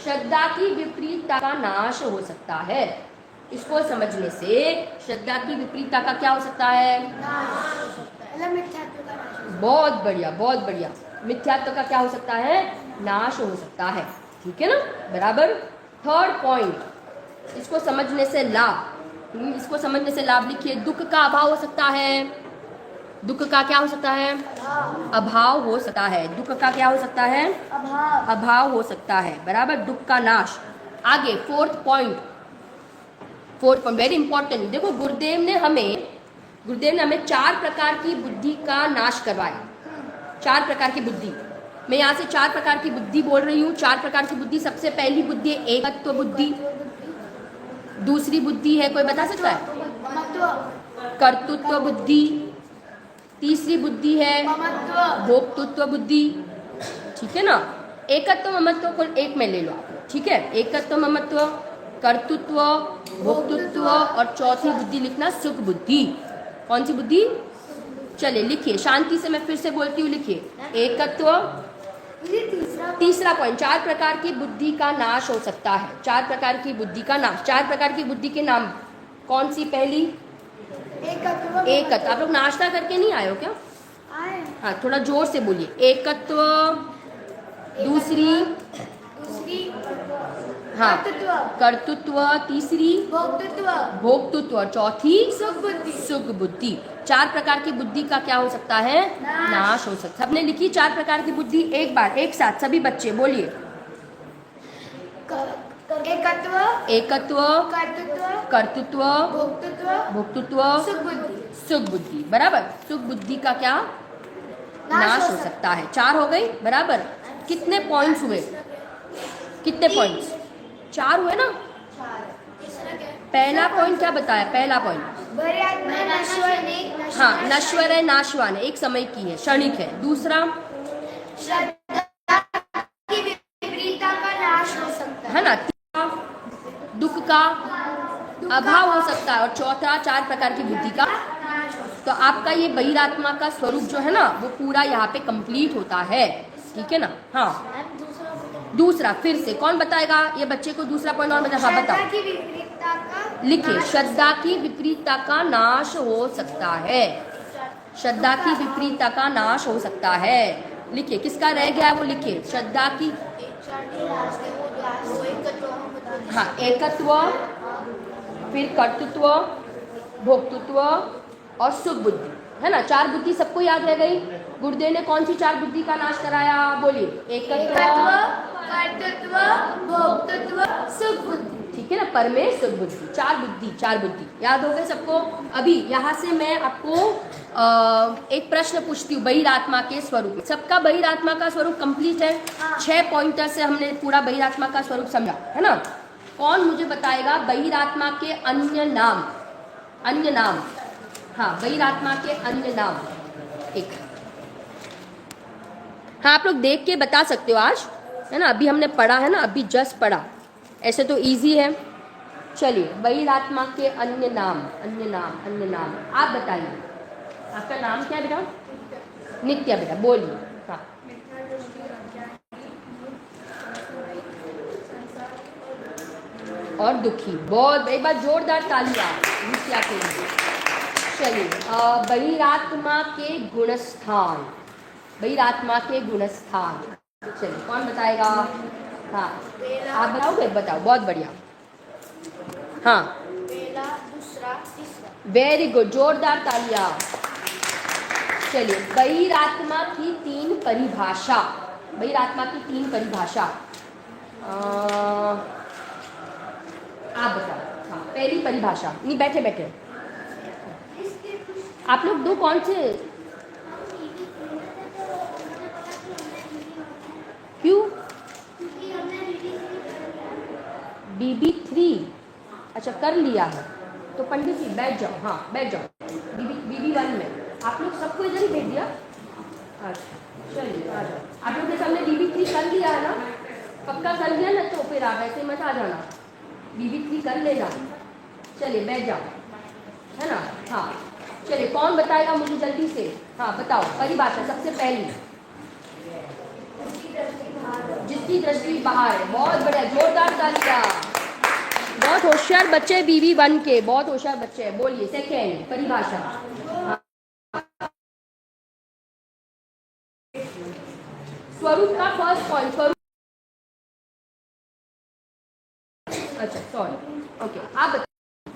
श्रद्धा की विपरीतता का नाश हो सकता है। इसको समझने से श्रद्धा की विपरीतता का क्या हो सकता है? नाश हो सकता है, मतलब मिथ्यात्व का नाश हो सकता बहुत बढ़िया, बहुत बढ़िया। मिथ्यात्व का क्या हो सकता है? नाश हो सकता है। ठीक है ना, बराबर। थर्ड पॉइंट, इसको समझने से लाभ, इसको समझने से लाभ लिखिए। दुख का अभाव हो सकता है। दुख का क्या हो सकता है? है। अभाव हो सकता है। दुख का क्या हो सकता है? अभाव। अभाव हो सकता है, बराबर। दुख का नाश। आगे फोर्थ पॉइंट, वेरी इंपॉर्टेंट। देखो गुरुदेव ने हमें 4 प्रकार की बुद्धि का नाश करवाया। 4 प्रकार की बुद्धि, मैं यहाँ से 4 प्रकार की बुद्धि बोल रही हूँ। 4 प्रकार की बुद्धि, सबसे पहली बुद्धि है एकत्व बुद्धि। दूसरी बुद्धि है, कोई बता सकता है? ममत्व, कर्तृत्व बुद्धि। तीसरी बुद्धि है ममत्व, भोक्तृत्व बुद्धि। ठीक है ना, एकत्व ममत्व को एक में ले लो आप लोग, ठीक है। एकत्व ममत्व, कर्तृत्व, भोक्तृत्व, और चौथी बुद्धि लिखना सुख बुद्धि। कौन सी बुद्धि? चलिए लिखिए, शांति से मैं फिर से बोलती हूँ, लिखिए। एकत्व, तीसरा पॉइंट, 4 प्रकार की बुद्धि का नाश हो सकता है। 4 प्रकार की बुद्धि का नाश। 4 प्रकार की बुद्धि के नाम, कौन सी? पहली एकत्व। आप लोग नाश्ता करके नहीं आए हो क्या? आए। हाँ, थोड़ा जोर से बोलिए। एकत्व। दूसरी, हाँ, कर्तृत्व। तीसरी, भोक्तृत्व, भोक्तृत्व, और चौथी सुख बुद्धि। सुख बुद्धि। 4 प्रकार की बुद्धि का क्या हो सकता है? नाश हो सकता है। सबने लिखी 4 प्रकार की बुद्धि? एक बार एक साथ सभी बच्चे बोलिए। एकत्व, एकत्व, कर्तृत्व, कर्तृत्व, भोक्तृत्व, भोक्तृत्व, सुख बुद्धि। सुख बुद्धि, बराबर। सुख बुद्धि का क्या नाश हो सकता है? 4 हो गई, बराबर। कितने पॉइंट्स हुए? कितने पॉइंट्स? 4 हुए ना। पहला पॉइंट क्या बताया? पहला पॉइंट, हाँ, नश्वर है, नाशवान है, एक समय की है, क्षणिक है। दूसरा, श्रद्धा की विपरीतता का नाश हो सकता है ना। तीसरा, दुख का अभाव हो सकता है, और चौथा, 4 प्रकार की बुद्धि का। तो आपका ये बहिरात्मा का स्वरूप जो है ना, वो पूरा यहाँ पे कंप्लीट होता है। ठीक है ना। हाँ, दूसरा फिर से कौन बताएगा? ये बच्चे को दूसरा पॉइंट और बताओ। हाँ, बताओ, की विपरीतता का लिखिए। श्रद्धा की विपरीतता का नाश हो सकता है। श्रद्धा की विपरीतता का नाश हो सकता है। लिखिए, किसका रह गया है वो लिखिए। श्रद्धा की, हाँ, एकत्व, फिर कर्तृत्व, भोक्तृत्व, और सुख बुद्धि, है ना। 4 बुद्धि सबको याद रह गई। गुरुदेव ने कौन सी 4 बुद्धि का नाश कराया? बोलिए। एकत्व, कर्तृत्व, भोक्तृत्व, सुख बुद्धि। ठीक है ना, परमेश सुख बुद्धि। 4 बुद्धि याद हो गए सबको। अभी यहाँ से मैं आपको एक प्रश्न पूछती हूँ बहिरात्मा के स्वरूप में। सबका बहिरात्मा का स्वरूप कंप्लीट है। 6 पॉइंटर से हमने पूरा बहिरात्मा का स्वरूप समझा, है ना। कौन मुझे बताएगा बहिरात्मा के अन्य नाम? अन्य नाम, हाँ, बहिरात्मा के अन्य नाम। एक, हाँ, आप लोग देख के बता सकते हो आज, है ना। अभी हमने पढ़ा है ना, अभी जस्ट पढ़ा, ऐसे तो इजी है। चलिए, बहिरात्मा के अन्य नाम, अन्य नाम आप बताइए। आपका नाम क्या है बेटा? नित्या। बेटा बोलिए। हाँ, और दुखी। बहुत, एक बार जोरदार तालियां नित्या के लिए। चलिए, बहिरात्मा के गुणस्थान, बहिरात्मा के गुणस्थान। चलिए, कौन बताएगा? हाँ, आप बताओगे? बताओ, बहुत बढ़िया। हाँ, पहला, दूसरा, तीसरा। वेरी गुड, जोरदार तालियां। चलिए, बहिरात्मा की 3 परिभाषा। बहिरात्मा की 3 परिभाषा आप बताओ। हाँ, पहली परिभाषा, नहीं, बैठे बैठे आप लोग दो कौन से? क्यों? BB3, अच्छा, कर लिया है तो पंडित जी बैठ जाओ। हाँ, बैठ जाओ। BB1 में आप लोग सबको इधर ही भेज दिया। अच्छा चलिए आ जाओ। आप लोग के सामने BB3 कर लिया है ना, पक्का कर लिया ना, तो फिर आप ऐसे मत आ जाना, BB3 कर लेना। चलिए बैठ जाओ, है ना। हाँ चलिए, कौन बताएगा मुझे जल्दी से? हाँ बताओ, परिभाषा सबसे पहली। जिसकी दृष्टि बाहर है, बहुत बढ़िया, जोरदार तालियां। बहुत होशियार बच्चे BB1 के, बहुत होशियार बच्चे हैं। बोलिए सेकेंड परिभाषा। स्वरूप का फर्स्ट पॉइंट, स्वरूप। अच्छा सॉरी, ओके आप बताइए।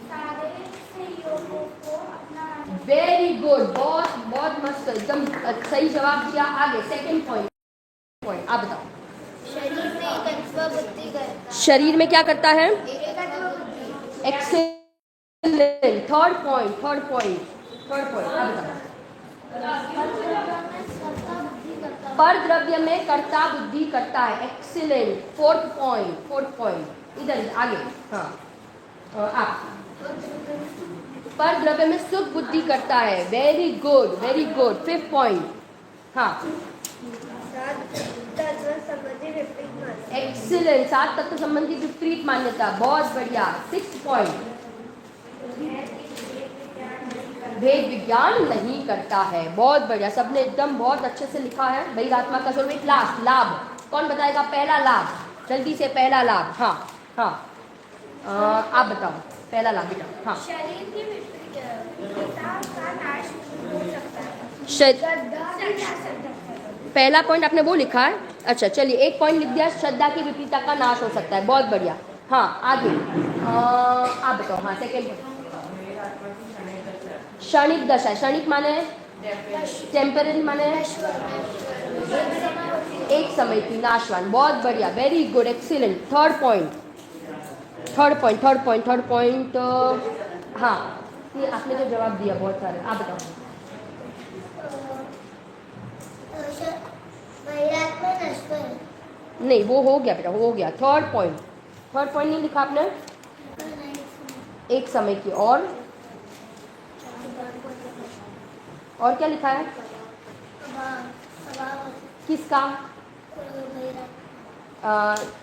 शारीरिक सहयोगों को अपनाना। वेरी गुड, बहुत बहुत मस्त, एकदम सही जवाब दिया। आगे सेकंड पॉइंट, आप बताओ। शरीर में एकत्व बुद्धि करता। शरीर में क्या करता है? एकत्व बुद्धि। Excellent. Third point, third point, third point, आप बताओ। पर द्रव्य में कर्ता बुद्धि करता है। Excellent. Fourth point, fourth point, इधर आगे। हाँ आप। पर द्रव्य में सुख बुद्धि करता है। Very good, very good. Fifth point, हाँ एक्सीलेंट। सात तत्व संबंधी विपरीत मान्यता, बहुत बढ़िया। सिक्स पॉइंट, भेद विज्ञान नहीं करता है, बहुत बढ़िया। सबने एकदम बहुत अच्छे से लिखा है। बहिरात्मा का स्वरूप। लास्ट लाभ, कौन बताएगा पहला लाभ? जल्दी से पहला लाभ। हाँ हाँ आप बताओ पहला लाभ बेटा। हाँ शरीर की विकृतता का नाश हो सकता है। श्रद्धा। पहला पॉइंट आपने वो लिखा है। अच्छा चलिए, एक पॉइंट लिख दिया, श्रद्धा की विपरीतता का नाश हो सकता है, बहुत बढ़िया। हाँ आगे आप बताओ। हाँ सेकेंड पॉइंट, क्षणिक दशा। क्षणिक माने टेम्पररी, माने एक समय की, नाशवान, बहुत बढ़िया, very good, excellent. Third point, third point, third point, third point, हाँ ये आपने तो जवाब दिया बहुत सारे, आप बताओ। नहीं वो हो गया बेटा, वो हो गया। थर्ड पॉइंट, थर्ड पॉइंट नहीं लिखा आपने। एक समय की, और क्या लिखा है? किसका?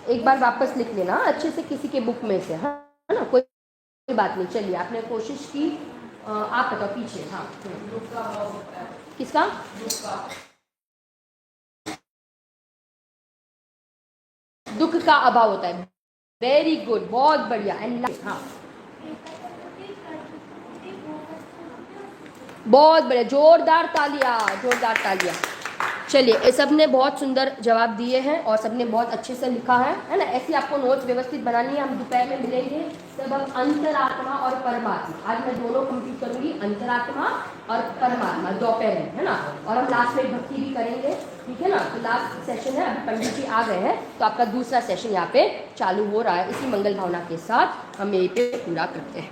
एक बार वापस लिख लेना अच्छे से किसी के बुक में से, है ना, कोई बात नहीं। चलिए आपने कोशिश की। आप बताओ पीछे। हाँ किसका? दुख का अभाव होता है। वेरी गुड, बहुत बढ़िया। एंड हाँ बहुत बढ़िया, जोरदार तालियां, जोरदार तालियां। चलिए, ये सब ने बहुत सुंदर जवाब दिए हैं और सबने बहुत अच्छे से लिखा है ना। ऐसी आपको नोट्स व्यवस्थित बनानी है। हम दोपहर में मिलेंगे तब हम अंतरात्मा और परमात्मा, आज मैं दोनों कंप्लीट करूंगी, अंतरात्मा और परमात्मा दोपहर में, है ना। और हम लास्ट में भक्ति भी करेंगे, ठीक है ना। तो लास्ट सेशन है, अभी पंडित जी आ गए हैं तो आपका दूसरा सेशन यहाँ पे चालू हो रहा है। इसी मंगल भावना के साथ हम यहीं पे पूरा करते हैं।